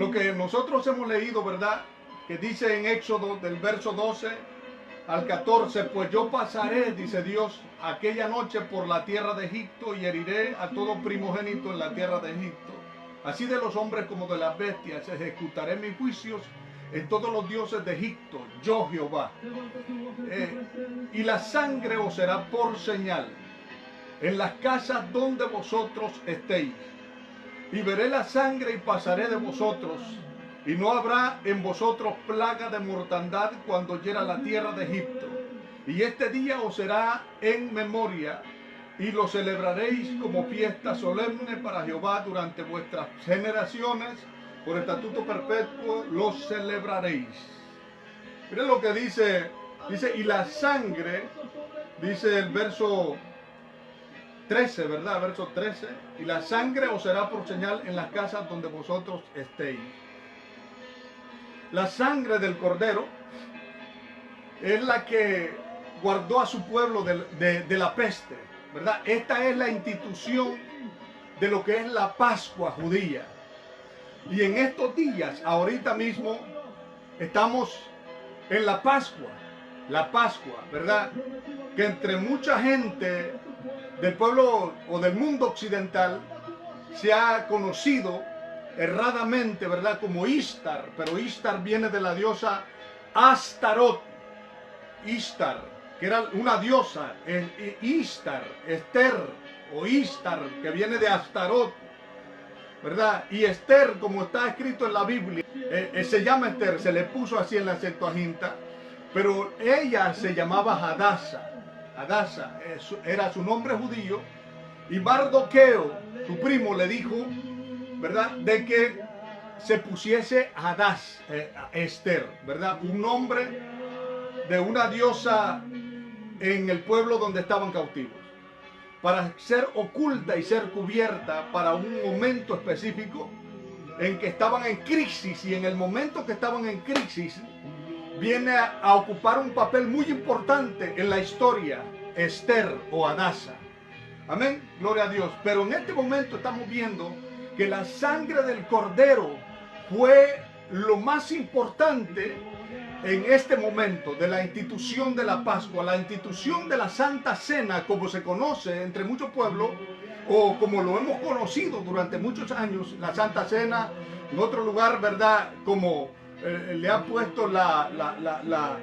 lo que nosotros hemos leído, ¿verdad? Que dice en Éxodo del verso 12 al 14, pues yo pasaré, dice Dios, aquella noche por la tierra de Egipto y heriré a todo primogénito en la tierra de Egipto. Así de los hombres como de las bestias ejecutaré mis juicios en todos los dioses de Egipto, yo Jehová. Y la sangre os será por señal en las casas donde vosotros estéis. Y veré la sangre y pasaré de vosotros, y no habrá en vosotros plaga de mortandad cuando hiera la tierra de Egipto. Y este día os será en memoria, y lo celebraréis como fiesta solemne para Jehová durante vuestras generaciones, por estatuto perpetuo los celebraréis. Miren lo que dice, y la sangre, dice el verso 13, ¿verdad? Verso 13, y la sangre os será por señal en las casas donde vosotros estéis. La sangre del cordero es la que guardó a su pueblo de la peste, ¿verdad? Esta es la institución de lo que es la Pascua judía. Y en estos días, ahorita mismo, estamos en la Pascua, ¿verdad? Que entre mucha gente del pueblo o del mundo occidental se ha conocido erradamente, ¿verdad? Como Ishtar, pero Ishtar viene de la diosa Astarot, Ishtar, que era una diosa, Ishtar, Esther o Ishtar, que viene de Astarot, ¿verdad? Y Esther, como está escrito en la Biblia, se llama Esther, se le puso así en la Septuaginta, pero ella se llamaba Hadasa. Hadasa era su nombre judío, y Mardoqueo, su primo, le dijo, ¿verdad?, de que se pusiese Esther, ¿verdad?, un nombre de una diosa en el pueblo donde estaban cautivos, para ser oculta y ser cubierta para un momento específico en que estaban en crisis, y en el momento que estaban en crisis viene a ocupar un papel muy importante en la historia, Esther o Hadasa. Amén, gloria a Dios. Pero en este momento estamos viendo que la sangre del cordero fue lo más importante en este momento de la institución de la Pascua, la institución de la Santa Cena, como se conoce entre muchos pueblos, o como lo hemos conocido durante muchos años, la Santa Cena, en otro lugar, ¿verdad?, como le han puesto la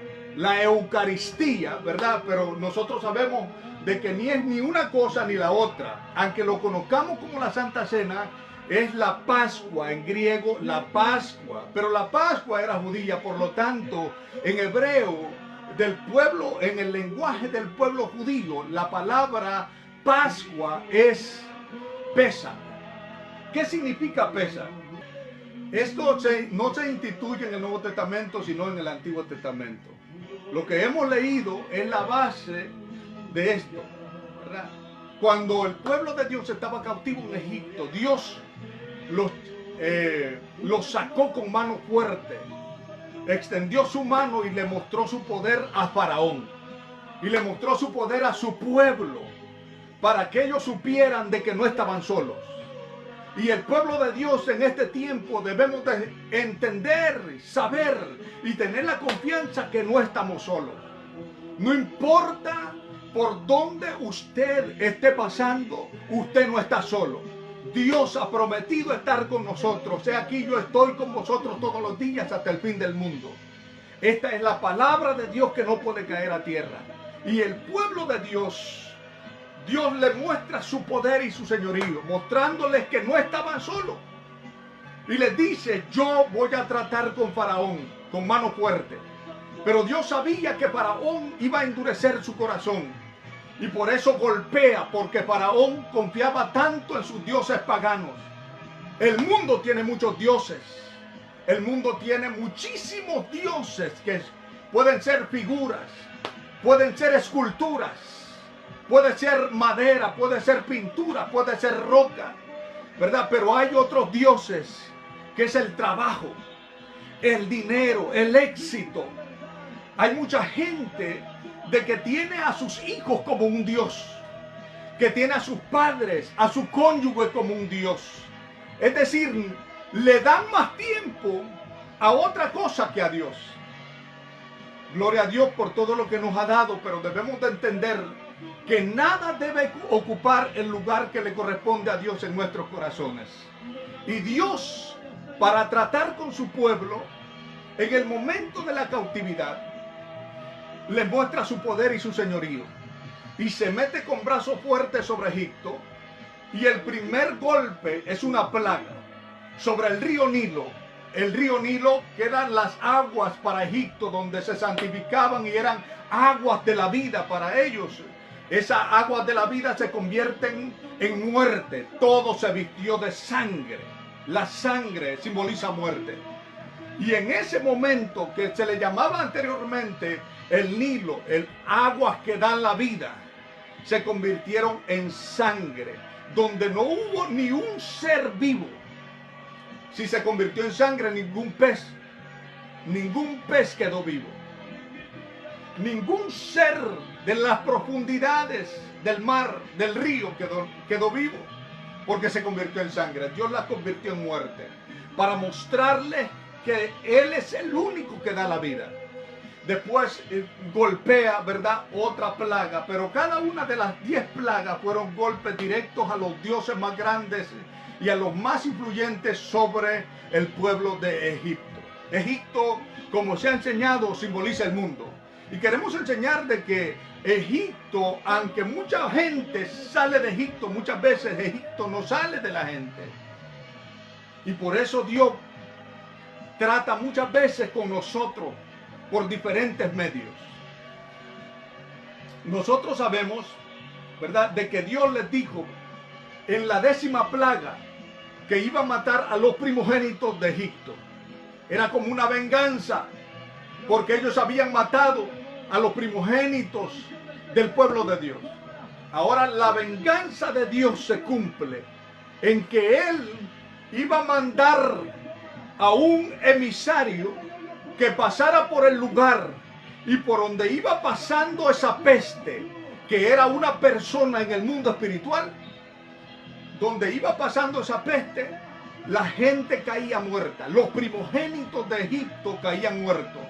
Eucaristía, ¿verdad? Pero nosotros sabemos de que ni es ni una cosa ni la otra. Aunque lo conozcamos como la Santa Cena, es la Pascua, en griego la Pascua. Pero la Pascua era judía, por lo tanto, en hebreo del pueblo, en el lenguaje del pueblo judío, la palabra Pascua es Pesach. ¿Qué significa Pesach? Esto no se instituye en el Nuevo Testamento, sino en el Antiguo Testamento. Lo que hemos leído es la base de esto, ¿verdad? Cuando el pueblo de Dios estaba cautivo en Egipto, Dios los sacó con mano fuerte, extendió su mano y le mostró su poder a Faraón, y le mostró su poder a su pueblo, para que ellos supieran de que no estaban solos. Y el pueblo de Dios en este tiempo debemos de entender, saber y tener la confianza que no estamos solos. No importa por dónde usted esté pasando, usted no está solo. Dios ha prometido estar con nosotros. He aquí, yo estoy con vosotros todos los días hasta el fin del mundo. Esta es la palabra de Dios que no puede caer a tierra. Y el pueblo de Dios, Dios le muestra su poder y su señorío, mostrándoles que no estaban solos. Y les dice, yo voy a tratar con Faraón con mano fuerte. Pero Dios sabía que Faraón iba a endurecer su corazón. Y por eso golpea, porque Faraón confiaba tanto en sus dioses paganos. El mundo tiene muchos dioses. El mundo tiene muchísimos dioses que pueden ser figuras, pueden ser esculturas, puede ser madera, puede ser pintura, puede ser roca, ¿verdad? Pero hay otros dioses que es el trabajo, el dinero, el éxito. Hay mucha gente de que tiene a sus hijos como un dios, que tiene a sus padres, a su cónyuge como un dios. Es decir, le dan más tiempo a otra cosa que a Dios. Gloria a Dios por todo lo que nos ha dado, pero debemos de entender que nada debe ocupar el lugar que le corresponde a Dios en nuestros corazones. Y Dios, para tratar con su pueblo, en el momento de la cautividad, le muestra su poder y su señorío. Y se mete con brazos fuertes sobre Egipto. Y el primer golpe es una plaga sobre el río Nilo. El río Nilo, que eran las aguas para Egipto, donde se santificaban y eran aguas de la vida para ellos. Esas aguas de la vida se convierten en muerte. Todo se vistió de sangre. La sangre simboliza muerte. Y en ese momento que se le llamaba anteriormente el Nilo, el aguas que dan la vida, se convirtieron en sangre, donde no hubo ni un ser vivo. Si se convirtió en sangre, ningún pez quedó vivo. Ningún ser de las profundidades del mar, del río, quedó vivo, porque se convirtió en sangre. Dios la convirtió en muerte, para mostrarle que Él es el único que da la vida. Después golpea, ¿verdad?, otra plaga, pero cada una de las 10 plagas fueron golpes directos a los dioses más grandes y a los más influyentes sobre el pueblo de Egipto. Egipto, como se ha enseñado, simboliza el mundo. Y queremos enseñar de que Egipto, aunque mucha gente sale de Egipto, muchas veces Egipto no sale de la gente. Y por eso Dios trata muchas veces con nosotros por diferentes medios. Nosotros sabemos, ¿verdad?, de que Dios les dijo en la 10ª plaga que iba a matar a los primogénitos de Egipto. Era como una venganza, porque ellos habían matado a los primogénitos del pueblo de Dios. Ahora la venganza de Dios se cumple en que Él iba a mandar a un emisario que pasara por el lugar, y por donde iba pasando esa peste, que era una persona en el mundo espiritual, donde iba pasando esa peste, la gente caía muerta. Los primogénitos de Egipto caían muertos.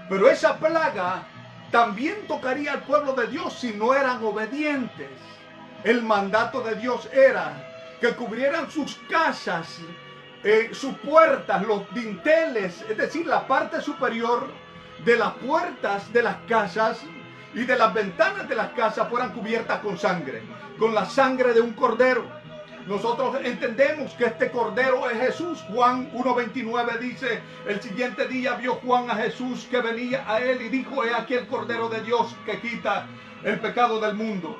Pero esa plaga también tocaría al pueblo de Dios si no eran obedientes. El mandato de Dios era que cubrieran sus casas, sus puertas, los dinteles, es decir, la parte superior de las puertas de las casas y de las ventanas de las casas fueran cubiertas con sangre, con la sangre de un cordero. Nosotros entendemos que este cordero es Jesús. Juan 1:29 dice: el siguiente día vio Juan a Jesús que venía a él y dijo: he aquí el cordero de Dios que quita el pecado del mundo.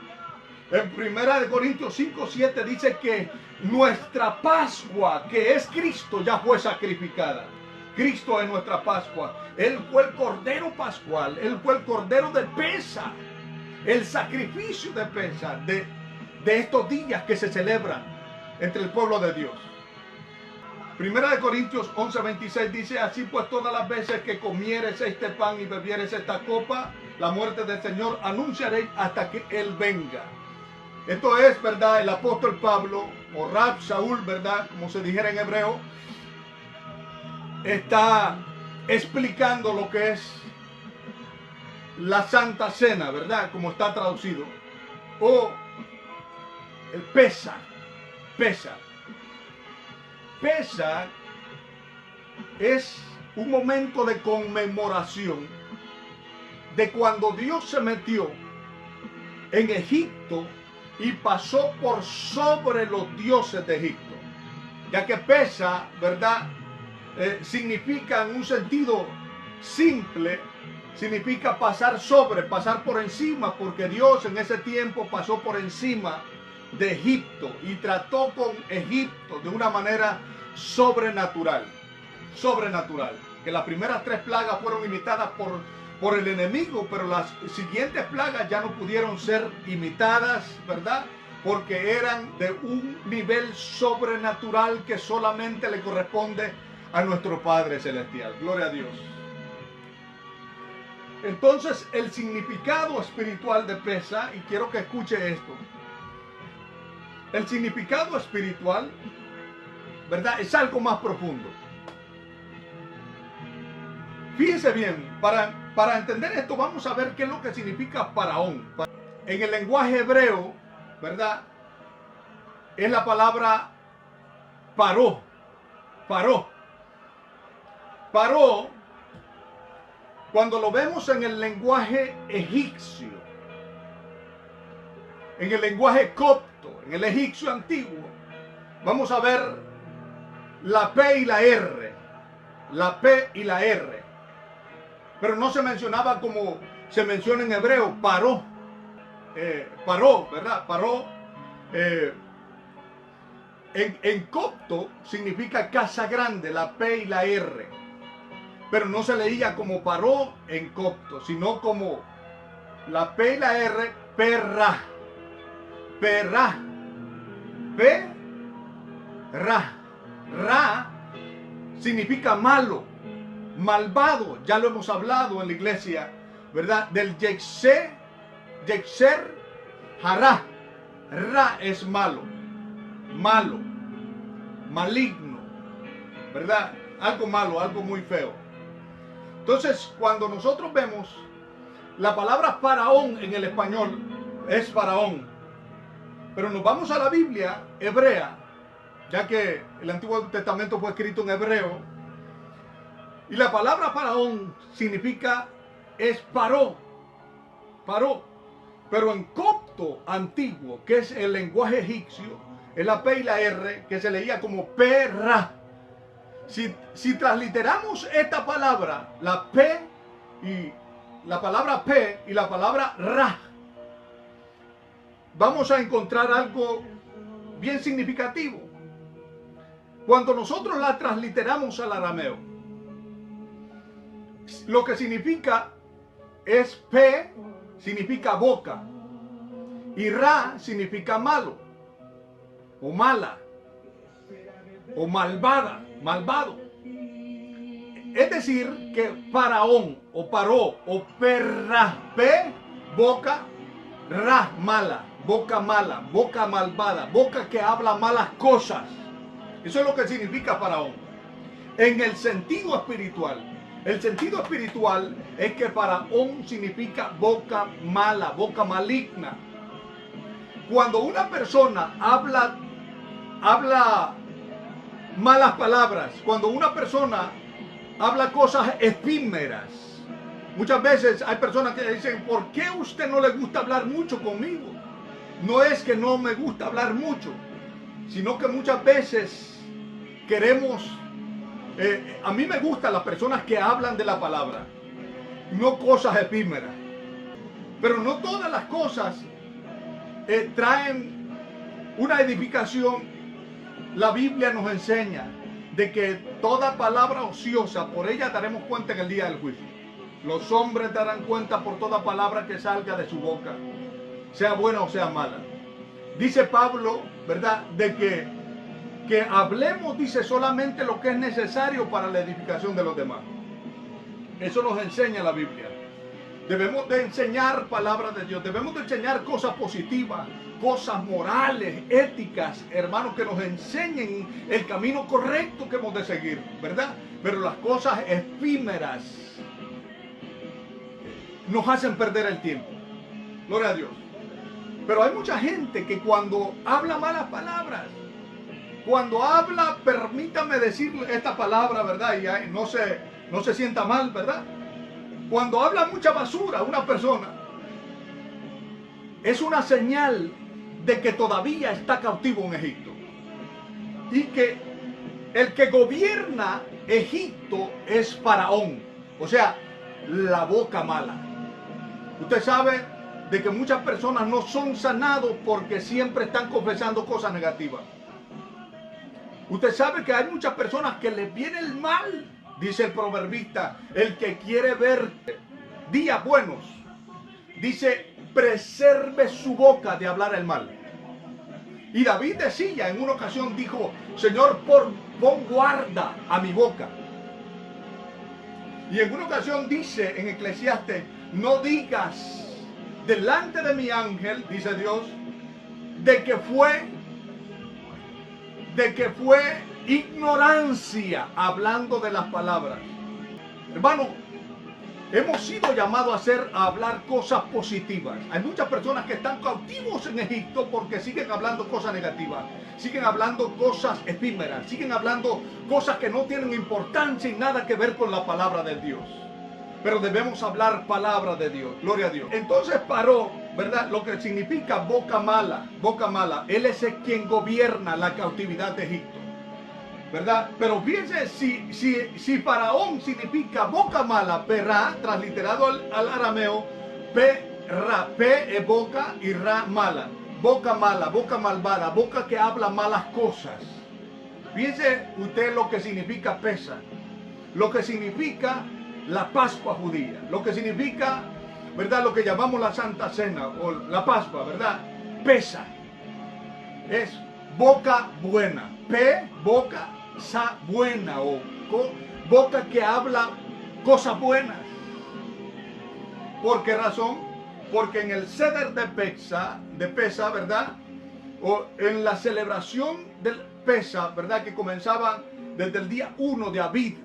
En 1 Corintios 5:7 dice que nuestra Pascua, que es Cristo, ya fue sacrificada. Cristo es nuestra Pascua. Él fue el cordero pascual. Él fue el cordero de Pesa. El sacrificio de Pesa, de estos días que se celebran entre el pueblo de Dios. 1 Corintios 11:26 dice: así pues, todas las veces que comieres este pan y bebieres esta copa, la muerte del Señor anunciaréis hasta que Él venga. Esto es, ¿verdad?, el apóstol Pablo, o Rab Saúl, ¿verdad?, como se dijera en hebreo, está explicando lo que es la Santa Cena, ¿verdad?, como está traducido, o el Pesa. Pesa es un momento de conmemoración de cuando Dios se metió en Egipto y pasó por sobre los dioses de Egipto. Ya que Pesa, ¿verdad?, significa en un sentido simple, significa pasar sobre, pasar por encima, porque Dios en ese tiempo pasó por encima de Egipto y trató con Egipto de una manera sobrenatural, que las primeras 3 plagas fueron imitadas por el enemigo, pero las siguientes plagas ya no pudieron ser imitadas, ¿verdad?, porque eran de un nivel sobrenatural que solamente le corresponde a nuestro Padre Celestial. Gloria a Dios. Entonces, el significado espiritual de Pesa, y quiero que escuche esto, el significado espiritual, ¿verdad? Es algo más profundo. Fíjense bien, para entender esto vamos a ver qué es lo que significa faraón. En el lenguaje hebreo, ¿verdad? Es la palabra paró. Paró. Paró, cuando lo vemos en el lenguaje egipcio, en el lenguaje copto, en el egipcio antiguo, vamos a ver la P y la R. La P y la R. Pero no se mencionaba como se menciona en hebreo, paró. Paró, ¿verdad? Paró. En copto significa casa grande, la P y la R. Pero no se leía como paró en copto, sino como la P y la R, perra. Perra. Perra. Ra significa malo, malvado. Ya lo hemos hablado en la iglesia, ¿verdad? Del Yexer, Hará. Ra es malo, malo, maligno, ¿verdad? Algo malo, algo muy feo. Entonces, cuando nosotros vemos la palabra faraón en el español, es faraón. Pero nos vamos a la Biblia hebrea, ya que el Antiguo Testamento fue escrito en hebreo. Y la palabra faraón significa, es paró, paró. Pero en copto antiguo, que es el lenguaje egipcio, es la P y la R, que se leía como perra. Si transliteramos esta palabra, la P y la palabra P y la palabra Ra, vamos a encontrar algo bien significativo. Cuando nosotros la transliteramos al arameo, lo que significa es P, significa boca, y Ra significa malo, o mala, o malvada, malvado. Es decir, que faraón, o paró, o perra, P, boca, Ra, mala, boca malvada, boca que habla malas cosas. Eso es lo que significa faraón. En el sentido espiritual, el sentido espiritual es que faraón significa boca mala, boca maligna. Cuando una persona habla malas palabras, cuando una persona habla cosas efímeras, muchas veces hay personas que dicen, ¿por qué a usted no le gusta hablar mucho conmigo? No es que no me gusta hablar mucho, sino que muchas veces queremos, a mí me gustan las personas que hablan de la palabra, no cosas efímeras. Pero no todas las cosas traen una edificación. La Biblia nos enseña de que toda palabra ociosa, por ella daremos cuenta en el día del juicio. Los hombres darán cuenta por toda palabra que salga de su boca, sea buena o sea mala. Dice Pablo, ¿verdad?, de que hablemos, dice, solamente lo que es necesario para la edificación de los demás. Eso nos enseña la Biblia. Debemos de enseñar palabras de Dios, debemos de enseñar cosas positivas, cosas morales, éticas, hermanos, que nos enseñen el camino correcto que hemos de seguir, ¿verdad? Pero las cosas efímeras nos hacen perder el tiempo. Gloria a Dios. Pero hay mucha gente que cuando habla malas palabras, cuando habla, permítame decir esta palabra, ¿verdad? Y no se sienta mal, ¿verdad? Cuando habla mucha basura una persona, es una señal de que todavía está cautivo en Egipto. Y que el que gobierna Egipto es Faraón, o sea, la boca mala. Usted sabe de que muchas personas no son sanados porque siempre están confesando cosas negativas. Usted sabe que hay muchas personas que les viene el mal. Dice el proverbista, el que quiere ver días buenos, dice, preserve su boca de hablar el mal. Y David decía, en una ocasión dijo, Señor, pon guarda a mi boca. Y en una ocasión dice en Eclesiastes, no digas delante de mi ángel, dice Dios, de que fue ignorancia hablando de las palabras. Hermano, hemos sido llamados a hablar cosas positivas. Hay muchas personas que están cautivos en Egipto porque siguen hablando cosas negativas, siguen hablando cosas efímeras, siguen hablando cosas que no tienen importancia y nada que ver con la palabra de Dios. Pero debemos hablar palabra de Dios, gloria a Dios. Entonces paró, ¿verdad? Lo que significa boca mala, boca mala. Él es el quien gobierna la cautividad de Egipto, ¿verdad? Pero fíjense, si Faraón significa boca mala, perra, transliterado al arameo, perra, pe es boca y ra mala. Boca mala, boca malvada, boca que habla malas cosas. Fíjense usted lo que significa pesa, lo que significa la Pascua judía, lo que significa, ¿verdad? Lo que llamamos la Santa Cena o la Pascua, ¿verdad? Pesa. Es boca buena, pe, boca buena o boca que habla cosas buenas. ¿Por qué razón? Porque en el Seder de Pesa, ¿verdad? O en la celebración del Pesa, ¿verdad? Que comenzaba desde el día 1 de Abid,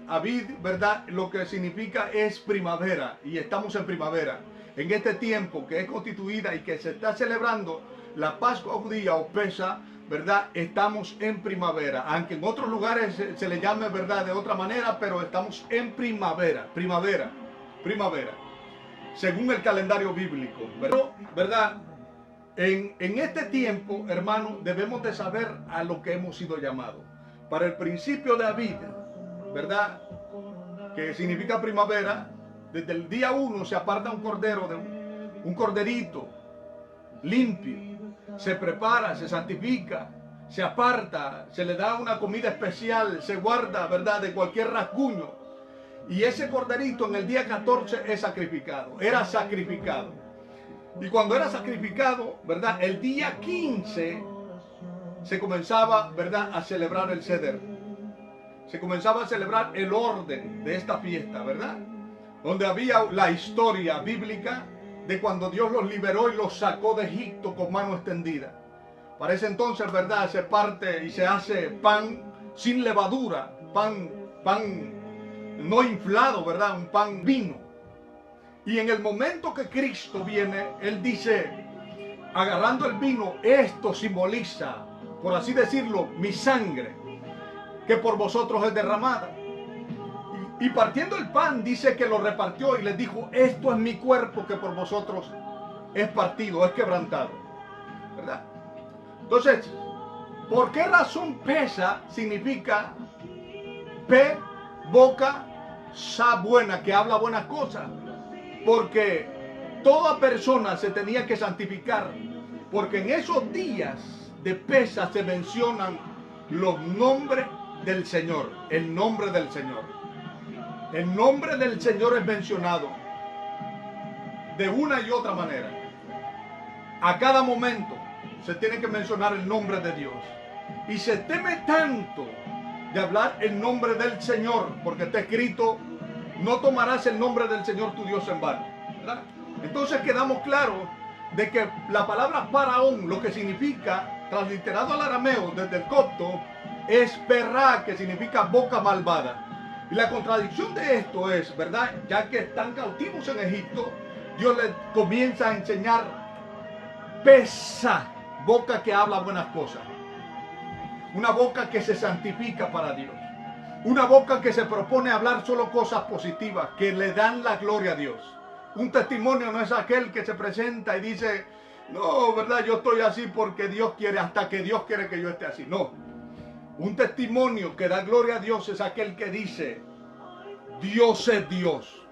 ¿verdad? Lo que significa es primavera, y estamos en primavera. En este tiempo que es constituida y que se está celebrando la Pascua judía o Pesa, ¿verdad? Estamos en primavera, aunque en otros lugares se le llame, ¿verdad?, de otra manera, pero estamos en primavera, según el calendario bíblico, ¿verdad? En este tiempo, hermano, debemos de saber a lo que hemos sido llamados. Para el principio de Abid, ¿verdad?, que significa primavera, desde el día 1 se aparta un cordero, un corderito limpio, se prepara, se santifica, se aparta, se le da una comida especial, se guarda, ¿verdad?, de cualquier rasguño. Y ese corderito en el día 14 es sacrificado, era sacrificado. Y cuando era sacrificado, ¿verdad?, el día 15 se comenzaba, ¿verdad?, a celebrar el Seder. Se comenzaba a celebrar el orden de esta fiesta, ¿verdad? Donde había la historia bíblica de cuando Dios los liberó y los sacó de Egipto con mano extendida. Para ese entonces, ¿verdad?, se parte y se hace pan sin levadura, pan no inflado, ¿verdad?, un pan vino. Y en el momento que Cristo viene, Él dice, agarrando el vino, esto simboliza, por así decirlo, mi sangre, que por vosotros es derramada. Y partiendo el pan, dice que lo repartió y les dijo, esto es mi cuerpo que por vosotros es partido, es quebrantado, ¿verdad? Entonces, ¿por qué razón pesa significa pe, boca, sa buena, que habla buenas cosas? Porque toda persona se tenía que santificar, porque en esos días de pesa se mencionan los nombres del Señor, el nombre del Señor. El nombre del Señor es mencionado de una y otra manera. A cada momento se tiene que mencionar el nombre de Dios. Y se teme tanto de hablar el nombre del Señor, porque está escrito, no tomarás el nombre del Señor tu Dios en vano, ¿verdad? Entonces quedamos claros de que la palabra faraón, lo que significa, transliterado al arameo desde el copto, es perra, que significa boca malvada. Y la contradicción de esto es, ¿verdad?, ya que están cautivos en Egipto, Dios les comienza a enseñar pesa, boca que habla buenas cosas. Una boca que se santifica para Dios. Una boca que se propone hablar solo cosas positivas, que le dan la gloria a Dios. Un testimonio no es aquel que se presenta y dice, no, ¿verdad?, yo estoy así porque Dios quiere, hasta que Dios quiere que yo esté así. No. Un testimonio que da gloria a Dios es aquel que dice, Dios es Dios.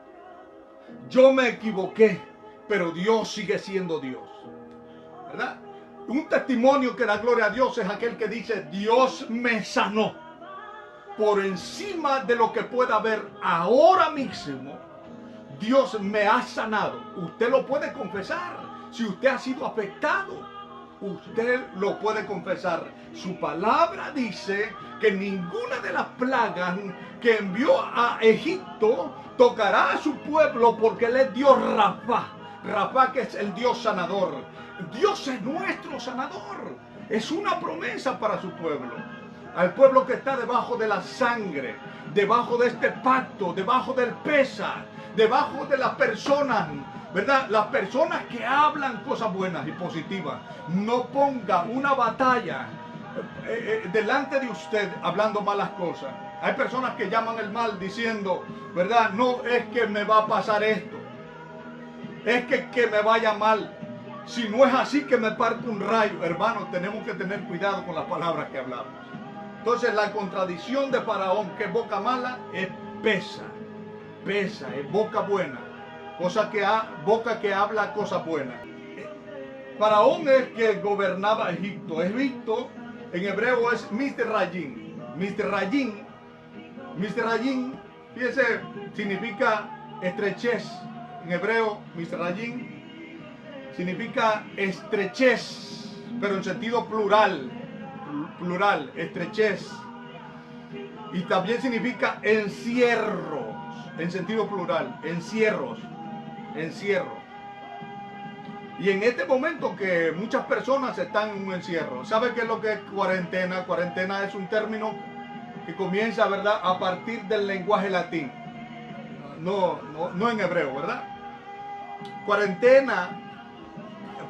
Yo me equivoqué, pero Dios sigue siendo Dios, ¿verdad? Un testimonio que da gloria a Dios es aquel que dice, Dios me sanó. Por encima de lo que pueda haber ahora mismo, Dios me ha sanado. Usted lo puede confesar. Si usted ha sido afectado, usted lo puede confesar. Su palabra dice que ninguna de las plagas que envió a Egipto tocará a su pueblo, porque Él es Dios Rafa. Rafa, que es el Dios sanador. Dios es nuestro sanador. Es una promesa para su pueblo. al pueblo que está debajo de la sangre, debajo de este pacto, debajo del Pesaj, debajo de las personas, ¿verdad? Las personas que hablan cosas buenas y positivas. No ponga una batalla delante de usted hablando malas cosas. Hay personas que llaman el mal diciendo, ¿verdad? No es que me va a pasar esto, es que me vaya mal. Si no es así, que me parte un rayo. Hermanos, tenemos que tener cuidado con las palabras que hablamos. Entonces la contradicción de Faraón, que es boca mala, es pesa, es boca buena, boca que habla cosas buenas. Faraón es que gobernaba Egipto. Egipto en hebreo es Misrayim. Misrayim, fíjese, significa estrechez. En hebreo, Misrayim significa estrechez, pero en sentido plural, estrechez. Y también significa encierros, en sentido plural, encierro. Y en este momento que muchas personas están en un encierro, ¿sabe qué es lo que es cuarentena? Cuarentena es un término que comienza, ¿verdad?, a partir del lenguaje latín, no en hebreo, ¿verdad? Cuarentena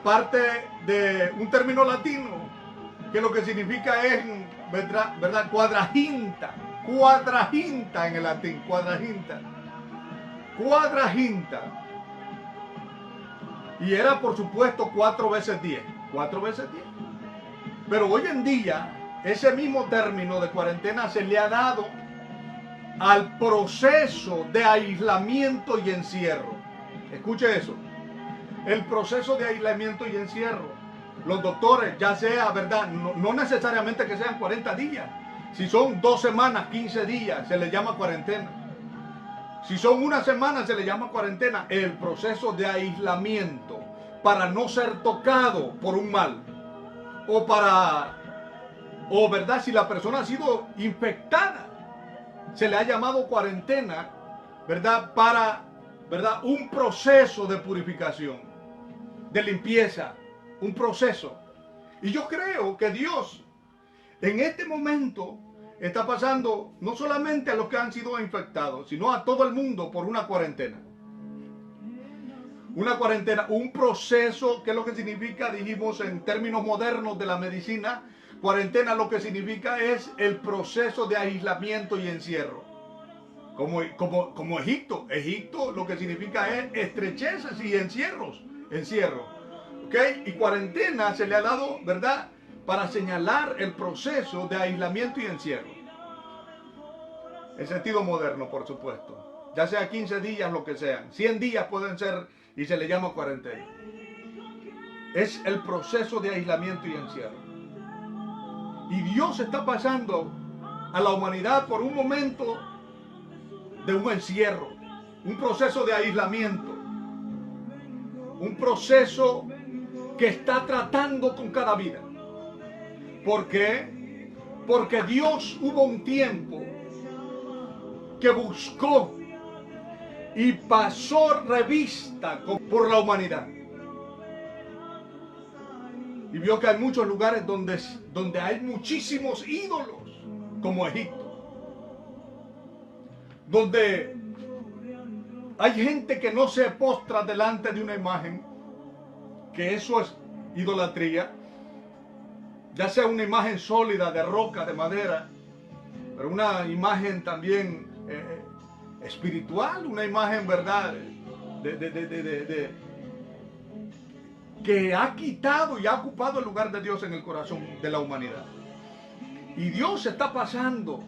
parte de un término latino que lo que significa es, ¿verdad?, cuadraginta en el latín, cuadraginta. Y era, por supuesto, 4 veces 10. Pero hoy en día, ese mismo término de cuarentena se le ha dado al proceso de aislamiento y encierro. Escuche eso. El proceso de aislamiento y encierro. Los doctores, ya sea, ¿verdad? No necesariamente que sean 40 días. Si son 2 semanas, 15 días, se le llama cuarentena. Si son 1 semana, se le llama cuarentena. El proceso de aislamiento para no ser tocado por un mal. O ¿verdad? Si la persona ha sido infectada, se le ha llamado cuarentena, ¿verdad? Para, ¿verdad?, un proceso de purificación, de limpieza, un proceso. Y yo creo que Dios en este momento está pasando no solamente a los que han sido infectados, sino a todo el mundo por una cuarentena. Una cuarentena, un proceso, que es lo que significa, dijimos en términos modernos de la medicina, cuarentena lo que significa es el proceso de aislamiento y encierro. Como Egipto. Egipto lo que significa es estrecheces y encierro. ¿Okay? Y cuarentena se le ha dado, ¿verdad?, para señalar el proceso de aislamiento y encierro. En sentido moderno, por supuesto. Ya sea 15 días, lo que sean. 100 días pueden ser y se le llama cuarentena. Es el proceso de aislamiento y encierro. Y Dios está pasando a la humanidad por un momento de un encierro, un proceso de aislamiento, un proceso que está tratando con cada vida. ¿Por qué? Porque Dios hubo un tiempo que buscó y pasó revista por la humanidad. Y vio que hay muchos lugares donde hay muchísimos ídolos, como Egipto. Donde hay gente que no se postra delante de una imagen, que eso es idolatría. Ya sea una imagen sólida de roca, de madera, pero una imagen también espiritual, una imagen, ¿verdad?, que ha quitado y ha ocupado el lugar de Dios en el corazón de la humanidad. Y Dios está pasando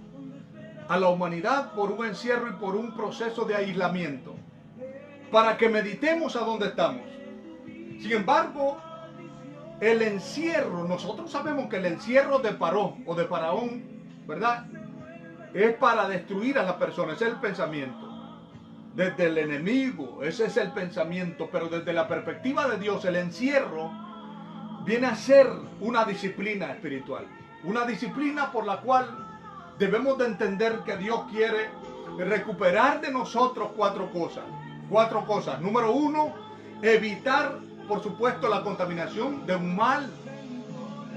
a la humanidad por un encierro y por un proceso de aislamiento, para que meditemos a dónde estamos. Sin embargo, el encierro, nosotros sabemos que el encierro de Paró o de Faraón, ¿verdad?, es para destruir a la persona, ese es el pensamiento. Desde el enemigo, ese es el pensamiento, pero desde la perspectiva de Dios, el encierro viene a ser una disciplina espiritual. Una disciplina por la cual debemos de entender que Dios quiere recuperar de nosotros 4 cosas. 4 cosas. Número 1, evitar, por supuesto, la contaminación de un mal.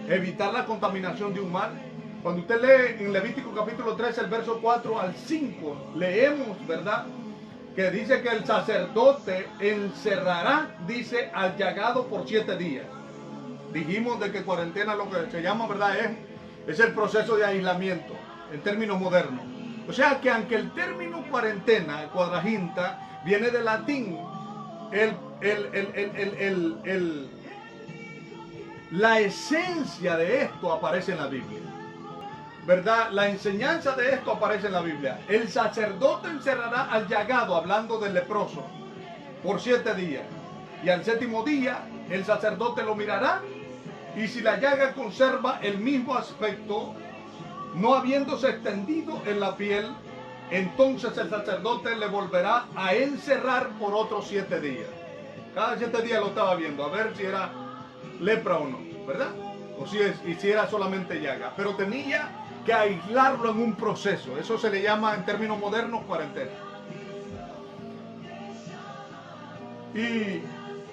Evitar la contaminación de un mal. Cuando usted lee en Levítico capítulo 13, el verso 4 al 5, leemos, ¿verdad?, que dice que el sacerdote encerrará, dice, al llagado por 7 días. Dijimos de que cuarentena lo que se llama, ¿verdad?, es el proceso de aislamiento, en términos modernos. O sea que aunque el término cuarentena, cuadraginta, viene del latín, la esencia de esto aparece en la Biblia, ¿verdad? La enseñanza de esto aparece en la Biblia. El sacerdote encerrará al llagado, hablando del leproso, por 7 días. Y al 7º día el sacerdote lo mirará, y si la llaga conserva el mismo aspecto, no habiéndose extendido en la piel, entonces el sacerdote le volverá a encerrar por otros 7 días. Cada 7 días lo estaba viendo, a ver si era lepra o no, ¿verdad? O si era solamente llaga. Pero tenía que aislarlo en un proceso. Eso se le llama en términos modernos cuarentena. Y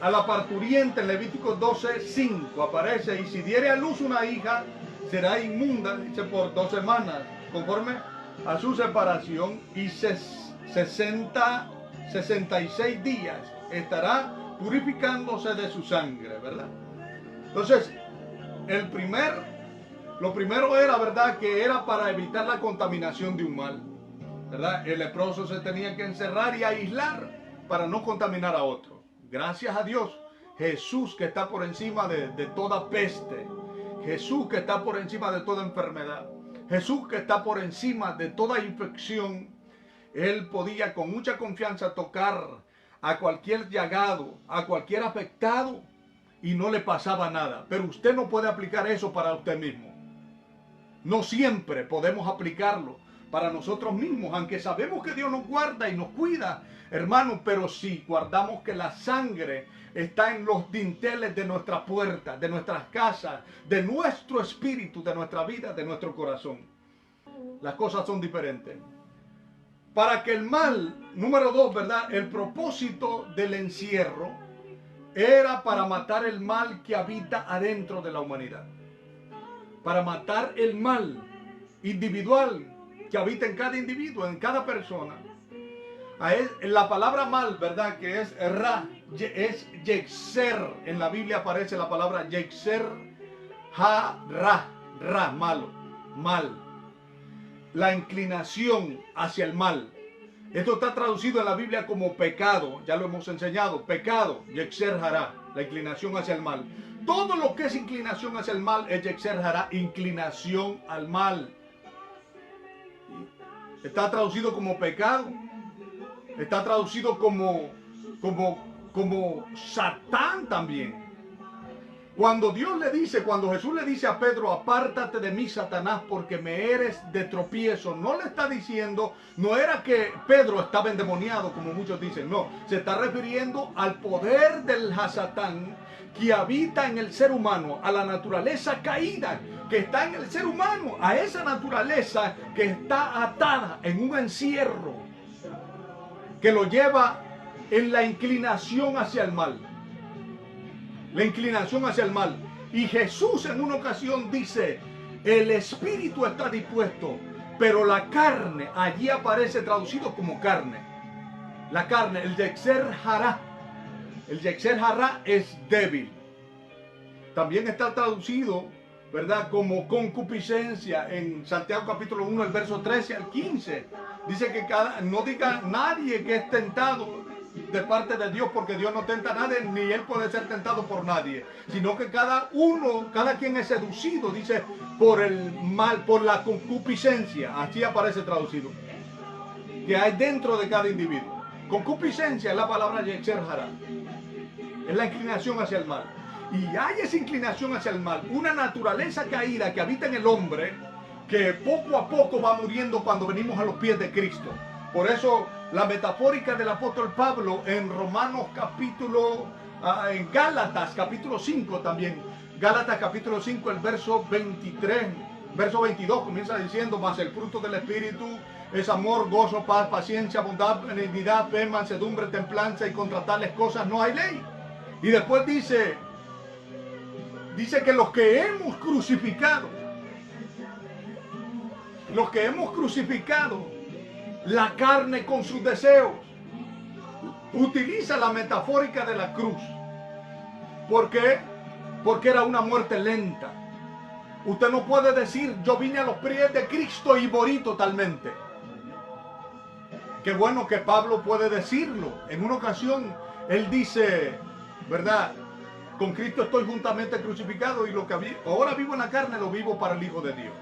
a la parturienta en Levítico 12:5 aparece: y si diere a luz una hija, será inmunda, dice, por 2 semanas, conforme a su separación, y 66 días estará purificándose de su sangre, ¿verdad? Entonces, lo primero era, ¿verdad?, que era para evitar la contaminación de un mal, ¿verdad? El leproso se tenía que encerrar y aislar para no contaminar a otro. Gracias a Dios, Jesús, que está por encima de toda peste, Jesús, que está por encima de toda enfermedad, Jesús, que está por encima de toda infección, Él podía con mucha confianza tocar a cualquier llagado, a cualquier afectado, y no le pasaba nada. Pero usted no puede aplicar eso para usted mismo. No siempre podemos aplicarlo para nosotros mismos, aunque sabemos que Dios nos guarda y nos cuida, hermanos, pero si guardamos que la sangre está en los dinteles de nuestra puerta, de nuestras casas, de nuestro espíritu, de nuestra vida, de nuestro corazón. Las cosas son diferentes. Para que el mal, número 2, ¿verdad?, el propósito del encierro era para matar el mal que habita adentro de la humanidad. Para matar el mal individual que habita en cada individuo, en cada persona. La palabra mal, ¿verdad?, que es ra, es yexer. En la Biblia aparece la palabra yexer, ha, ra, malo, mal. La inclinación hacia el mal. Esto está traducido en la Biblia como pecado, ya lo hemos enseñado, pecado, yexer hará, la inclinación hacia el mal. Todo lo que es inclinación hacia el mal es yexer hará, inclinación al mal. Está traducido como pecado, está traducido como Satán también. Cuando Jesús le dice a Pedro: apártate de mí, Satanás, porque me eres de tropiezo, no le está diciendo, no era que Pedro estaba endemoniado, como muchos dicen, no, se está refiriendo al poder del Hasatán que habita en el ser humano, a la naturaleza caída que está en el ser humano, a esa naturaleza que está atada en un encierro, que lo lleva en la inclinación hacia el mal. La inclinación hacia el mal. Y Jesús en una ocasión dice: el espíritu está dispuesto, pero la carne, allí aparece traducido como carne. La carne, el yexer hará. El yexer hará es débil. También está traducido, ¿verdad?, como concupiscencia en Santiago capítulo 1, el verso 13 al 15. Dice que no diga nadie que es tentado de parte de Dios, porque Dios no tenta a nadie, ni Él puede ser tentado por nadie, sino que cada quien es seducido, dice, por el mal, por la concupiscencia. Así aparece traducido, que hay dentro de cada individuo. Concupiscencia es la palabra yexer hará, es la inclinación hacia el mal. Y hay esa inclinación hacia el mal, una naturaleza caída que habita en el hombre, que poco a poco va muriendo cuando venimos a los pies de Cristo. Por eso la metafórica del apóstol Pablo en en Gálatas capítulo 5 también, Gálatas capítulo 5, el verso 23, verso 22 comienza diciendo: mas el fruto del Espíritu es amor, gozo, paz, paciencia, bondad, benignidad, fe, mansedumbre, templanza, y contra tales cosas no hay ley. Y después dice que los que hemos crucificado los que hemos crucificado la carne con sus deseos. Utiliza la metafórica de la cruz. ¿Por qué? Porque era una muerte lenta. Usted no puede decir, yo vine a los pies de Cristo y morí totalmente. Qué bueno que Pablo puede decirlo. En una ocasión, él dice, ¿verdad? Con Cristo estoy juntamente crucificado y lo que ahora vivo en la carne lo vivo para el Hijo de Dios.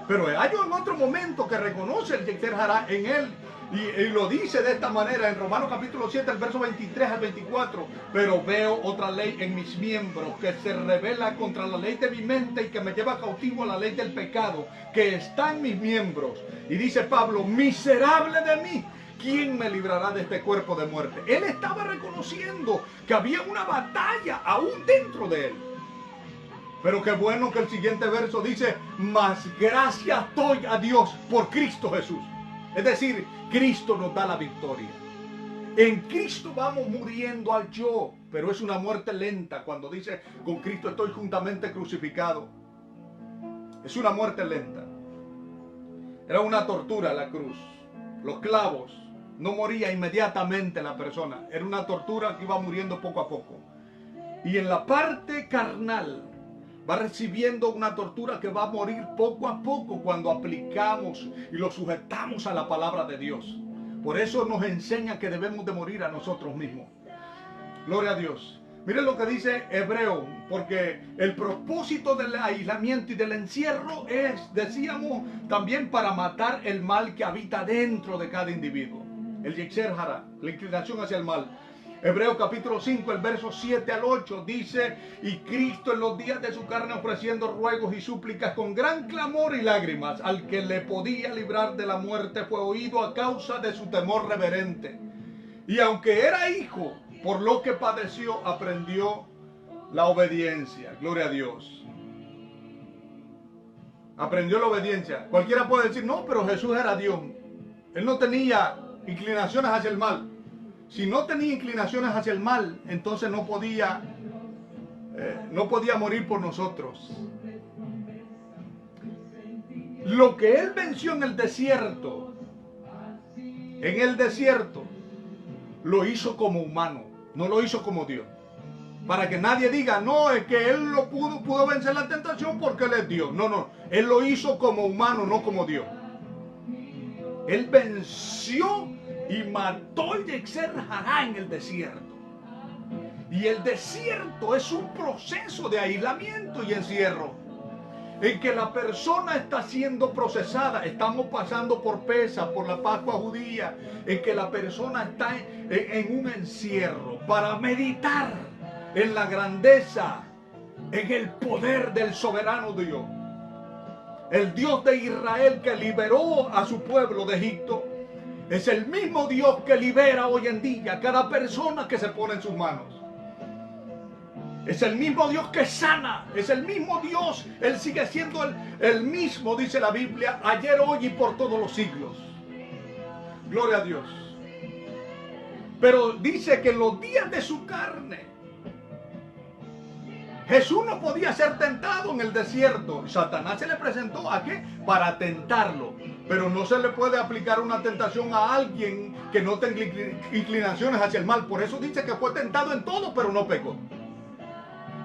Pero hay en otro momento que reconoce el Yetzer Hará en él y lo dice de esta manera en Romanos capítulo 7, el verso 23 al 24. Pero veo otra ley en mis miembros que se revela contra la ley de mi mente y que me lleva cautivo a la ley del pecado que está en mis miembros. Y dice Pablo, miserable de mí, ¿quién me librará de este cuerpo de muerte? Él estaba reconociendo que había una batalla aún dentro de él. Pero qué bueno que el siguiente verso dice, mas gracias doy a Dios por Cristo Jesús. Es decir, Cristo nos da la victoria. En Cristo vamos muriendo al yo, pero es una muerte lenta cuando dice, con Cristo estoy juntamente crucificado. Es una muerte lenta. Era una tortura la cruz. Los clavos, no moría inmediatamente la persona. Era una tortura que iba muriendo poco a poco. Y en la parte carnal, va recibiendo una tortura que va a morir poco a poco cuando aplicamos y lo sujetamos a la palabra de Dios. Por eso nos enseña que debemos de morir a nosotros mismos. Gloria a Dios. Miren lo que dice Hebreo, porque el propósito del aislamiento y del encierro es, decíamos, también para matar el mal que habita dentro de cada individuo. El Yetzer Hará, la inclinación hacia el mal. Hebreos capítulo 5, el verso 7 al 8 dice, y Cristo en los días de su carne ofreciendo ruegos y súplicas con gran clamor y lágrimas al que le podía librar de la muerte fue oído a causa de su temor reverente. Y aunque era hijo, por lo que padeció, aprendió la obediencia. Gloria a Dios. Aprendió la obediencia. Cualquiera puede decir, no, pero Jesús era Dios. Él no tenía inclinaciones hacia el mal. Si no tenía inclinaciones hacia el mal, entonces no podía morir por nosotros. Lo que él venció en el desierto, lo hizo como humano, no lo hizo como Dios. Para que nadie diga, no, es que él lo pudo vencer la tentación porque él es Dios. No, él lo hizo como humano, no como Dios. Él venció y mató el Yetzer Hará en el desierto. Y el desierto es un proceso de aislamiento y encierro, en que la persona está siendo procesada. Estamos pasando por Pesaj, por la Pascua judía, en que la persona está en un encierro para meditar en la grandeza, en el poder del soberano Dios. El Dios de Israel que liberó a su pueblo de Egipto es el mismo Dios que libera hoy en día a cada persona que se pone en sus manos. Es el mismo Dios que sana, es el mismo Dios. Él sigue siendo el mismo, dice la Biblia, ayer, hoy y por todos los siglos. Gloria a Dios. Pero dice que en los días de su carne, Jesús no podía ser tentado en el desierto. Satanás se le presentó ¿a qué? Para tentarlo. Pero no se le puede aplicar una tentación a alguien que no tenga inclinaciones hacia el mal. Por eso dice que fue tentado en todo, pero no pecó.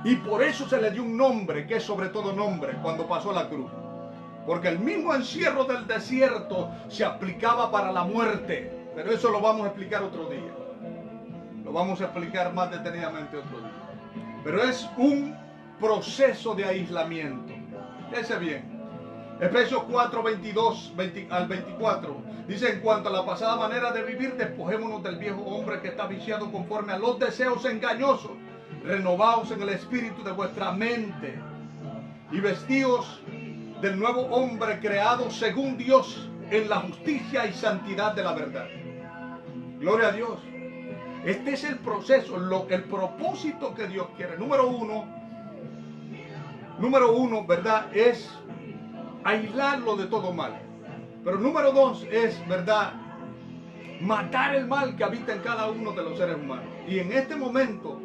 Y por eso se le dio un nombre, que es sobre todo nombre, cuando pasó la cruz. Porque el mismo encierro del desierto se aplicaba para la muerte. Pero eso lo vamos a explicar otro día. Lo vamos a explicar más detenidamente otro día. Pero es un proceso de aislamiento. Fíjense bien. Efesios 4, 22 al 24. Dice, en cuanto a la pasada manera de vivir, despojémonos del viejo hombre que está viciado conforme a los deseos engañosos. Renovaos en el espíritu de vuestra mente. Y vestíos del nuevo hombre creado según Dios en la justicia y santidad de la verdad. Gloria a Dios. Este es el proceso, el propósito que Dios quiere. Número uno, ¿verdad? Es aislarlo de todo mal. Pero número dos es, ¿verdad? Matar el mal que habita en cada uno de los seres humanos. Y en este momento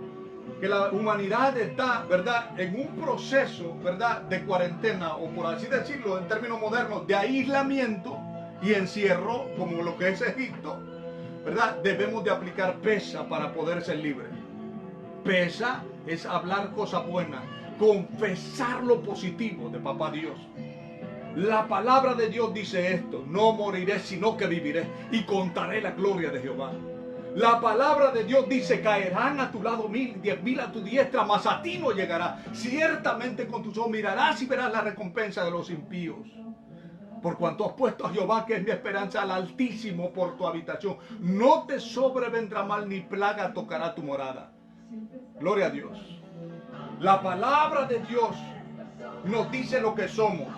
que la humanidad está, ¿verdad?, en un proceso, ¿verdad?, de cuarentena, o por así decirlo en términos modernos, de aislamiento y encierro, como lo que es Egipto, ¿verdad? Debemos de aplicar pesa para poder ser libres. Pesa es hablar cosas buenas, confesar lo positivo de Papá Dios. La palabra de Dios dice esto: no moriré, sino que viviré y contaré la gloria de Jehová. La palabra de Dios dice: caerán a tu lado 1000, 10,000 a tu diestra, mas a ti no llegará. Ciertamente con tus ojos mirarás y verás la recompensa de los impíos. Por cuanto has puesto a Jehová, que es mi esperanza, al Altísimo por tu habitación, no te sobrevendrá mal, ni plaga tocará tu morada. Gloria a Dios. La palabra de Dios nos dice lo que somos.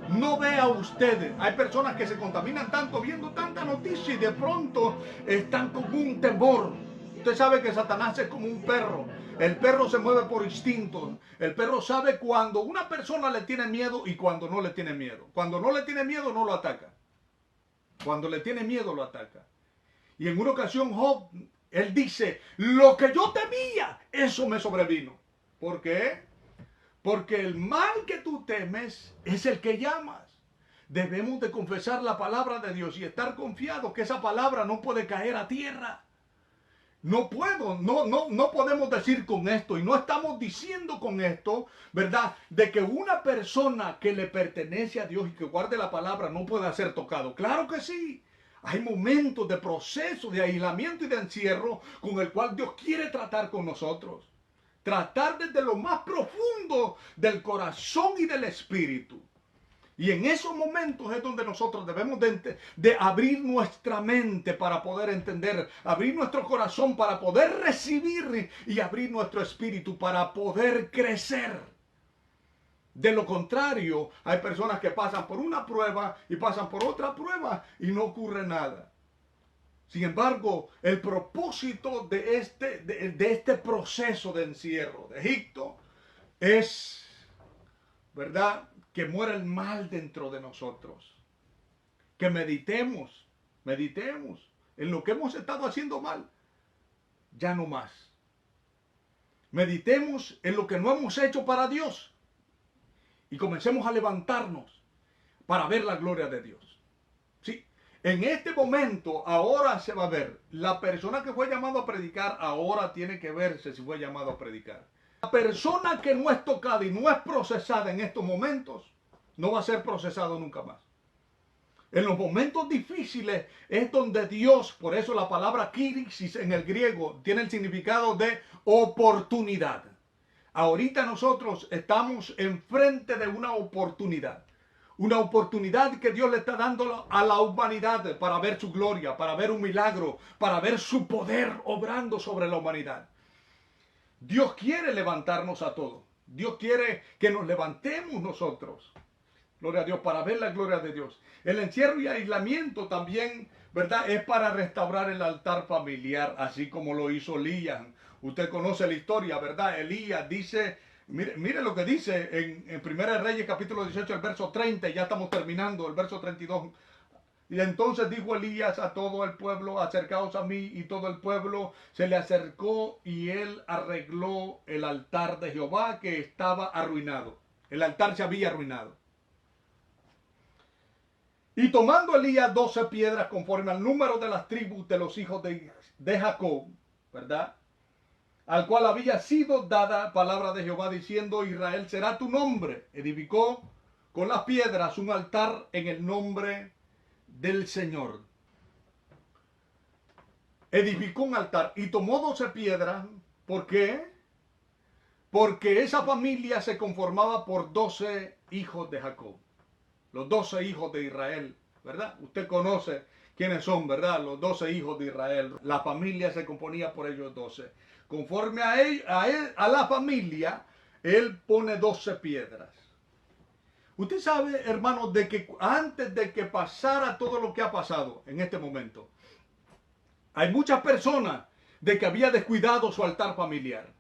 No vea ustedes, hay personas que se contaminan tanto viendo tanta noticia y de pronto están con un temor. Usted sabe que Satanás es como un perro. El perro se mueve por instinto. El perro sabe cuando una persona le tiene miedo y cuando no le tiene miedo. Cuando no le tiene miedo, no lo ataca. Cuando le tiene miedo, lo ataca. Y en una ocasión Job, él dice: lo que yo temía, eso me sobrevino. ¿Por qué? Porque el mal que tú temes es el que llamas. Debemos de confesar la palabra de Dios y estar confiados que esa palabra no puede caer a tierra. No podemos decir con esto, y no estamos diciendo con esto, ¿verdad?, de que una persona que le pertenece a Dios y que guarde la palabra no pueda ser tocado. Claro que sí. Hay momentos de proceso, de aislamiento y de encierro con el cual Dios quiere tratar con nosotros. Tratar desde lo más profundo del corazón y del espíritu. Y en esos momentos es donde nosotros debemos de abrir nuestra mente para poder entender, abrir nuestro corazón para poder recibir y abrir nuestro espíritu para poder crecer. De lo contrario, hay personas que pasan por una prueba y pasan por otra prueba y no ocurre nada. Sin embargo, el propósito de este proceso de encierro de Egipto es, ¿verdad?, que muera el mal dentro de nosotros. Que meditemos en lo que hemos estado haciendo mal. Ya no más. Meditemos en lo que no hemos hecho para Dios. Y comencemos a levantarnos para ver la gloria de Dios. Sí. En este momento, ahora se va a ver. La persona que fue llamado a predicar, ahora tiene que verse si fue llamado a predicar. La persona que no es tocada y no es procesada en estos momentos, no va a ser procesado nunca más. En los momentos difíciles es donde Dios, por eso la palabra krisis en el griego tiene el significado de oportunidad. Ahorita nosotros estamos enfrente de una oportunidad. Una oportunidad que Dios le está dando a la humanidad para ver su gloria, para ver un milagro, para ver su poder obrando sobre la humanidad. Dios quiere levantarnos a todos. Dios quiere que nos levantemos nosotros. Gloria a Dios, para ver la gloria de Dios. El encierro y aislamiento también, ¿verdad?, es para restaurar el altar familiar, así como lo hizo Elías. Usted conoce la historia, ¿verdad? Elías dice, mire lo que dice en 1 Reyes capítulo 18, el verso 30, y ya estamos terminando, el verso 32. Y entonces dijo Elías a todo el pueblo: acercaos a mí. Y todo el pueblo se le acercó y él arregló el altar de Jehová que estaba arruinado. El altar se había arruinado. Y tomando Elías 12 piedras conforme al número de las tribus de los hijos de Jacob, ¿verdad?, al cual había sido dada palabra de Jehová diciendo: Israel será tu nombre. Edificó con las piedras un altar en el nombre del Señor. Edificó un altar y tomó 12 piedras. ¿Por qué? Porque esa familia se conformaba por 12 hijos de Jacob. Los 12 hijos de Israel, ¿verdad? Usted conoce quiénes son, ¿verdad? Los 12 hijos de Israel. La familia se componía por ellos 12. Conforme a la familia, él pone 12 piedras. Usted sabe, hermanos, de que antes de que pasara todo lo que ha pasado en este momento, hay muchas personas de que había descuidado su altar familiar.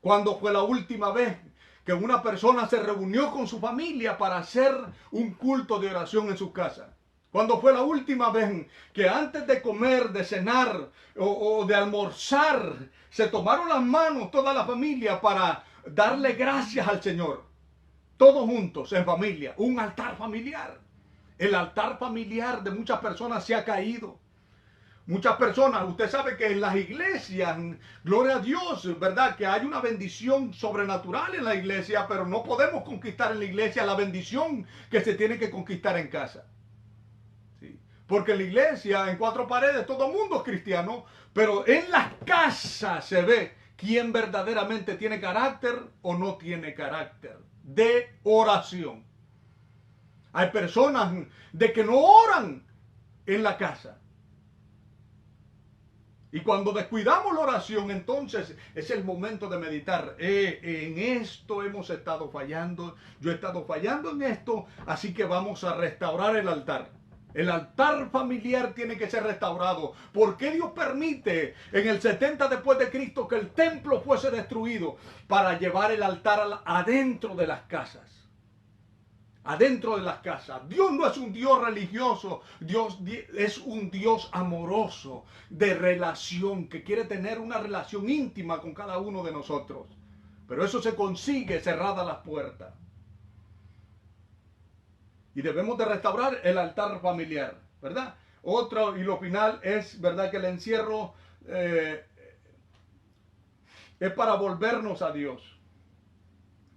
¿Cuándo fue la última vez que una persona se reunió con su familia para hacer un culto de oración en su casa? ¿Cuándo fue la última vez que antes de comer, de cenar o de almorzar, se tomaron las manos toda la familia para darle gracias al Señor? Todos juntos, en familia, un altar familiar. El altar familiar de muchas personas se ha caído. Muchas personas, usted sabe que en las iglesias, gloria a Dios, ¿verdad? Que hay una bendición sobrenatural en la iglesia, pero no podemos conquistar en la iglesia la bendición que se tiene que conquistar en casa. ¿Sí? Porque en la iglesia, en cuatro paredes, todo el mundo es cristiano, pero en las casas se ve quién verdaderamente tiene carácter o no tiene carácter de oración. Hay personas de que no oran en la casa. Y cuando descuidamos la oración, entonces es el momento de meditar. En esto hemos estado fallando. Yo he estado fallando en esto, así que vamos a restaurar el altar. El altar familiar tiene que ser restaurado. ¿Por qué Dios permite en el 70 después de Cristo que el templo fuese destruido? Para llevar el altar adentro de las casas. Adentro de las casas. Dios no es un Dios religioso, Dios es un Dios amoroso, de relación, que quiere tener una relación íntima con cada uno de nosotros. Pero eso se consigue cerradas las puertas. Y debemos de restaurar el altar familiar, ¿verdad? Otro, y lo final es, ¿verdad? Que el encierro es para volvernos a Dios,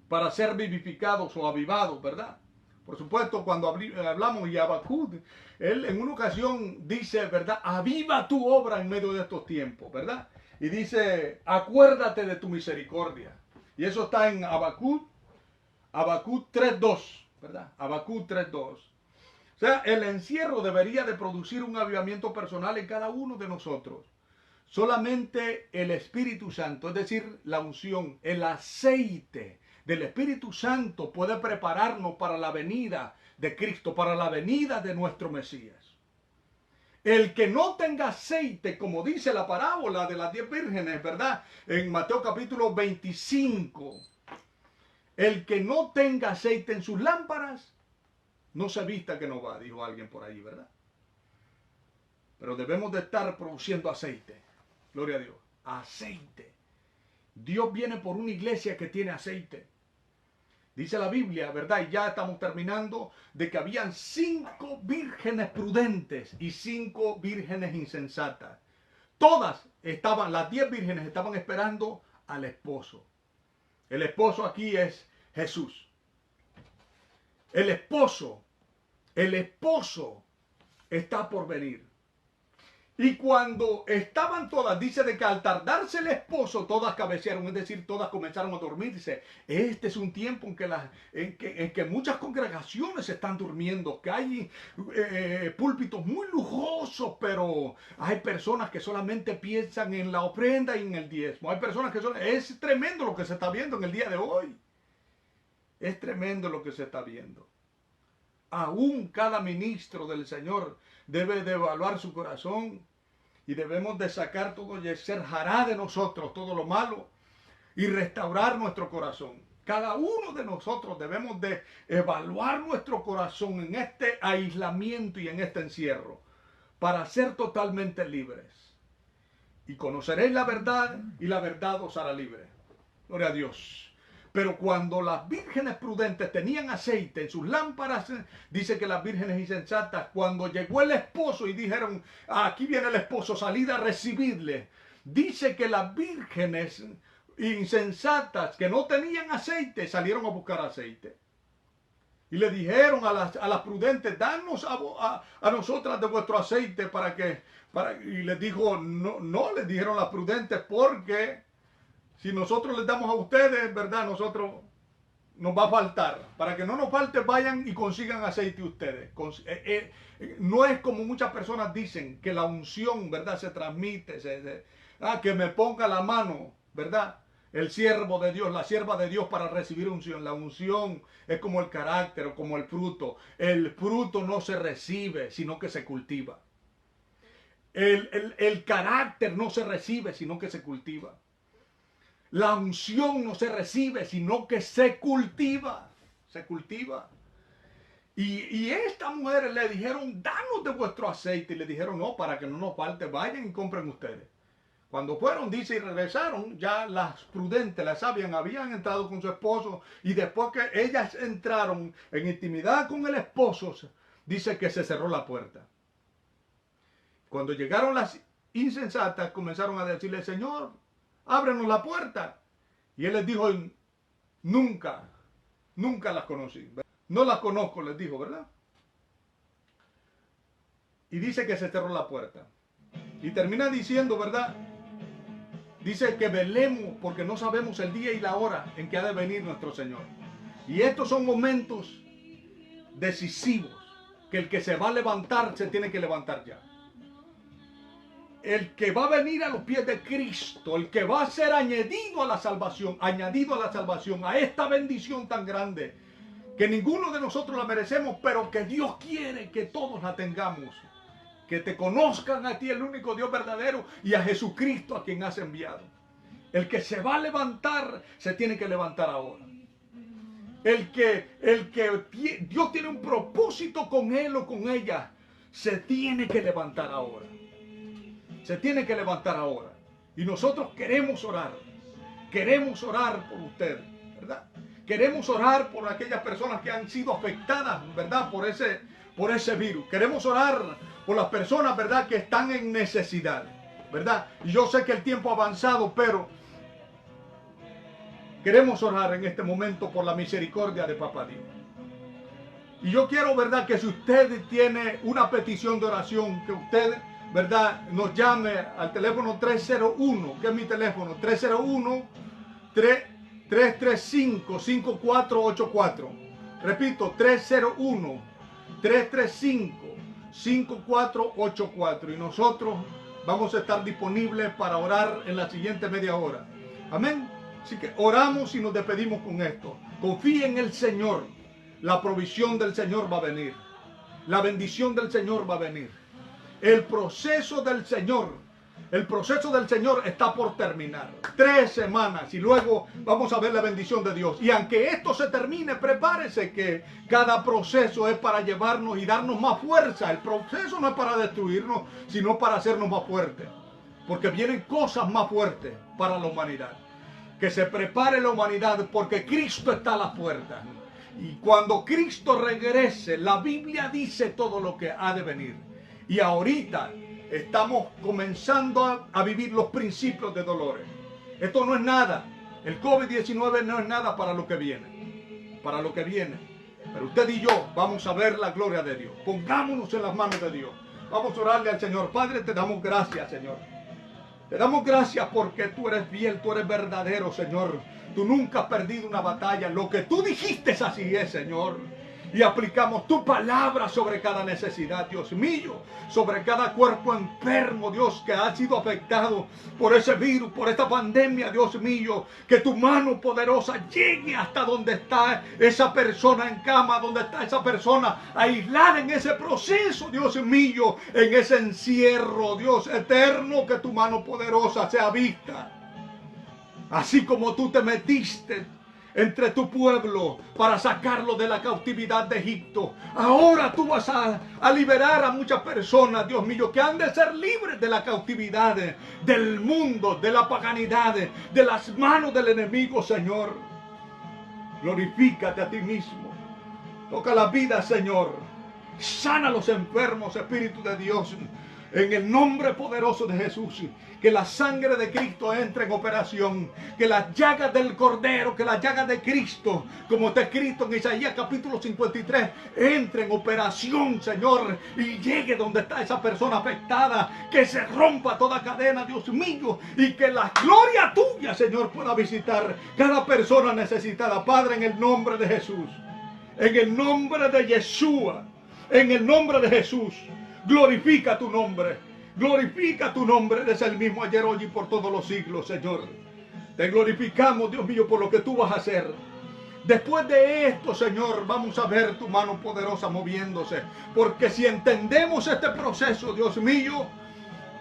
para ser vivificados o avivados, ¿verdad? Por supuesto, cuando hablamos y Habacuc, él en una ocasión dice, ¿verdad? Aviva tu obra en medio de estos tiempos, ¿verdad? Y dice, acuérdate de tu misericordia. Y eso está en Habacuc 3.2, ¿verdad? Habacuc 3.2. O sea, el encierro debería de producir un avivamiento personal en cada uno de nosotros. Solamente el Espíritu Santo, es decir, la unción, el aceite del Espíritu Santo puede prepararnos para la venida de Cristo, para la venida de nuestro Mesías. El que no tenga aceite, como dice la parábola de las 10 vírgenes, ¿verdad? En Mateo capítulo 25. El que no tenga aceite en sus lámparas, no se vista que no va, dijo alguien por ahí, ¿verdad? Pero debemos de estar produciendo aceite. Gloria a Dios. Aceite. Dios viene por una iglesia que tiene aceite. Dice la Biblia, ¿verdad? Y ya estamos terminando, de que habían 5 vírgenes prudentes y 5 vírgenes insensatas. Todas estaban, las 10 vírgenes estaban esperando al esposo. El esposo aquí es Jesús. El esposo está por venir. Y cuando estaban todas, dice de que al tardarse el esposo, todas cabecearon, es decir, todas comenzaron a dormirse. Este es un tiempo en que muchas congregaciones están durmiendo, que hay púlpitos muy lujosos, pero hay personas que solamente piensan en la ofrenda y en el diezmo. Hay personas que es tremendo lo que se está viendo en el día de hoy. Es tremendo lo que se está viendo. Aún cada ministro del Señor debe de evaluar su corazón y debemos de sacar todo y ser jará de nosotros todo lo malo y restaurar nuestro corazón. Cada uno de nosotros debemos de evaluar nuestro corazón en este aislamiento y en este encierro para ser totalmente libres. Y conoceréis la verdad y la verdad os hará libre. Gloria a Dios. Pero cuando las vírgenes prudentes tenían aceite en sus lámparas, dice que las vírgenes insensatas, cuando llegó el esposo y dijeron, aquí viene el esposo, salid a recibirle. Dice que las vírgenes insensatas que no tenían aceite, salieron a buscar aceite. Y le dijeron a las prudentes, danos a nosotras de vuestro aceite y les dijo, no, les dijeron las prudentes, porque si nosotros les damos a ustedes, ¿verdad? Nosotros nos va a faltar. Para que no nos falte, vayan y consigan aceite ustedes. No es como muchas personas dicen, que la unción, ¿verdad? Se transmite, que me ponga la mano, ¿verdad? El siervo de Dios, la sierva de Dios para recibir unción. La unción es como el carácter o como el fruto. El fruto no se recibe, sino que se cultiva. El carácter no se recibe, sino que se cultiva. La unción no se recibe, sino que se cultiva. Se cultiva. Y estas mujeres le dijeron, danos de vuestro aceite. Y le dijeron, no, para que no nos falte, vayan y compren ustedes. Cuando fueron, dice, y regresaron, ya las prudentes, las sabias, habían entrado con su esposo. Y después que ellas entraron en intimidad con el esposo, dice que se cerró la puerta. Cuando llegaron las insensatas, comenzaron a decirle, Señor, ábrenos la puerta. Y él les dijo, nunca las conocí. No las conozco, les dijo, ¿verdad? Y dice que se cerró la puerta. Y termina diciendo, ¿verdad? Dice que velemos porque no sabemos el día y la hora en que ha de venir nuestro Señor. Y estos son momentos decisivos, que el que se va a levantar se tiene que levantar ya. El que va a venir a los pies de Cristo, el que va a ser añadido a la salvación, a esta bendición tan grande, que ninguno de nosotros la merecemos, pero que Dios quiere que todos la tengamos. Que te conozcan a ti, el único Dios verdadero, y a Jesucristo a quien has enviado. El que se va a levantar, se tiene que levantar ahora. El que Dios tiene un propósito con él o con ella, se tiene que levantar ahora. Se tiene que levantar ahora. Y nosotros queremos orar. Queremos orar por usted, ¿verdad? Queremos orar por aquellas personas que han sido afectadas, ¿verdad? Por ese virus. Queremos orar por las personas, ¿verdad? Que están en necesidad, ¿verdad? Y yo sé que el tiempo ha avanzado, pero queremos orar en este momento por la misericordia de Papá Dios. Y yo quiero, ¿verdad? Que si usted tiene una petición de oración, que usted, ¿verdad? Nos llame al teléfono 301, que es mi teléfono, 301-335-5484. Repito, 301-335-5484. Y nosotros vamos a estar disponibles para orar en la siguiente media hora. Amén. Así que oramos y nos despedimos con esto. Confíe en el Señor. La provisión del Señor va a venir. La bendición del Señor va a venir. El proceso del Señor está por terminar. 3 semanas y luego vamos a ver la bendición de Dios. Y aunque esto se termine, prepárese que cada proceso es para llevarnos y darnos más fuerza. El proceso no es para destruirnos, sino para hacernos más fuertes. Porque vienen cosas más fuertes para la humanidad. Que se prepare la humanidad porque Cristo está a la puerta. Y cuando Cristo regrese, la Biblia dice todo lo que ha de venir. Y ahorita estamos comenzando a vivir los principios de dolores. Esto no es nada. El COVID-19 no es nada para lo que viene. Para lo que viene. Pero usted y yo vamos a ver la gloria de Dios. Pongámonos en las manos de Dios. Vamos a orarle al Señor. Padre, te damos gracias, Señor. Te damos gracias porque tú eres fiel, tú eres verdadero, Señor. Tú nunca has perdido una batalla. Lo que tú dijiste así es, Señor. Y aplicamos tu palabra sobre cada necesidad, Dios mío. Sobre cada cuerpo enfermo, Dios, que ha sido afectado por ese virus, por esta pandemia, Dios mío. Que tu mano poderosa llegue hasta donde está esa persona en cama, donde está esa persona aislada en ese proceso, Dios mío. En ese encierro, Dios eterno, que tu mano poderosa sea vista. Así como tú te metiste entre tu pueblo para sacarlo de la cautividad de Egipto. Ahora tú vas a liberar a muchas personas, Dios mío, que han de ser libres de la cautividad, del mundo, de la paganidad, de las manos del enemigo, Señor. Glorifícate a ti mismo. Toca la vida, Señor. Sana a los enfermos, Espíritu de Dios. En el nombre poderoso de Jesús, que la sangre de Cristo entre en operación, que las llagas del Cordero, que las llagas de Cristo, como está escrito en Isaías capítulo 53, entre en operación, Señor, y llegue donde está esa persona afectada, que se rompa toda cadena, Dios mío, y que la gloria tuya, Señor, pueda visitar cada persona necesitada, Padre, en el nombre de Jesús, en el nombre de Yeshua, en el nombre de Jesús. Glorifica tu nombre. Glorifica tu nombre. Eres el mismo ayer, hoy y por todos los siglos, Señor. Te glorificamos, Dios mío, por lo que tú vas a hacer. Después de esto, Señor, vamos a ver tu mano poderosa moviéndose. Porque si entendemos este proceso, Dios mío,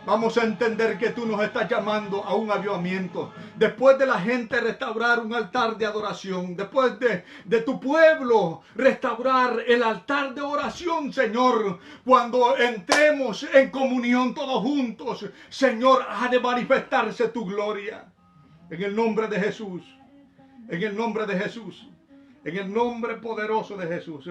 Vamos a entender que tú nos estás llamando a un avivamiento. Después de la gente restaurar un altar de adoración, después de tu pueblo restaurar el altar de oración, Señor, cuando entremos en comunión todos juntos, Señor, ha de manifestarse tu gloria. En el nombre de Jesús, en el nombre de Jesús, en el nombre poderoso de Jesús.